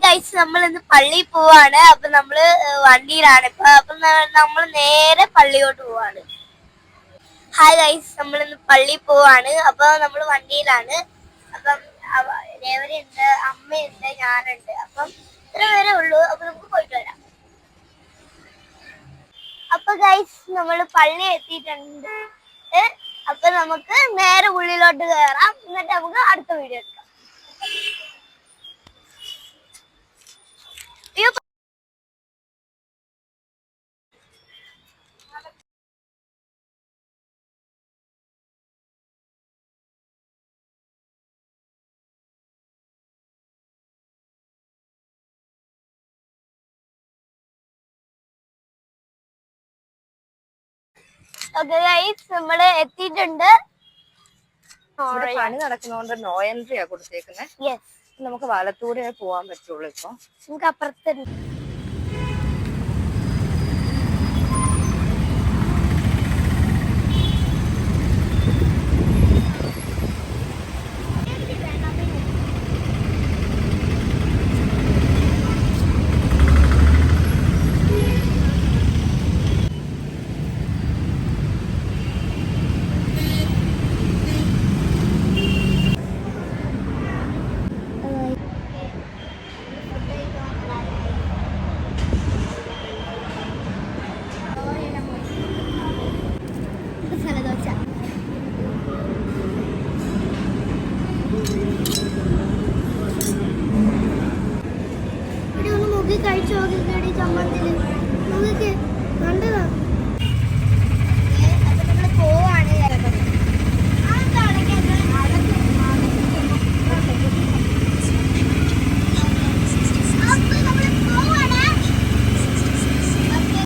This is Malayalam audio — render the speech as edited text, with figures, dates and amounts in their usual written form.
ഗൈസ് നമ്മൾ ഇന്ന് പള്ളിയിൽ പോവാണ്. അപ്പൊ നമ്മള് വണ്ടിയിലാണ് ഇപ്പൊ. അപ്പൊ നമ്മൾ നേരെ പള്ളിയോട്ട് പോവാണ്. ഹായ് ഗൈസ്, നമ്മൾ ഇന്ന് പള്ളിയിൽ പോവാണ്. അപ്പൊ നമ്മൾ വണ്ടിയിലാണ്. അപ്പം രേവതിയുണ്ട്, അമ്മയുണ്ട്, ഞാനുണ്ട്. അപ്പം ഇത്ര പേരേ ഉള്ളൂ. അപ്പൊ നമുക്ക് പോയിട്ട് വരാം. അപ്പൊ ഗൈസ് നമ്മൾ പള്ളി എത്തിയിട്ടുണ്ട്. അപ്പൊ നമുക്ക് നേരെ ഉള്ളിലോട്ട് കയറാം. എന്നിട്ട് നമുക്ക് അടുത്ത വീഡിയോ എടുക്കാം. ഓക്കെ ഗൈസ്, നമ്മള് എത്തിയിട്ടുണ്ട്. പണി നടക്കുന്നോണ്ട് നോ എൻട്രിയാ കൊടുത്തേക്കുന്നത്. നമുക്ക് വലത്തൂടെ പോവാൻ പറ്റുള്ളൂ. ഇപ്പൊ നമുക്ക് അപ്പുറത്ത് കഴിച്ചു നോക്കി ചമ്മന്തില് നോക്കി കണ്ടതാ.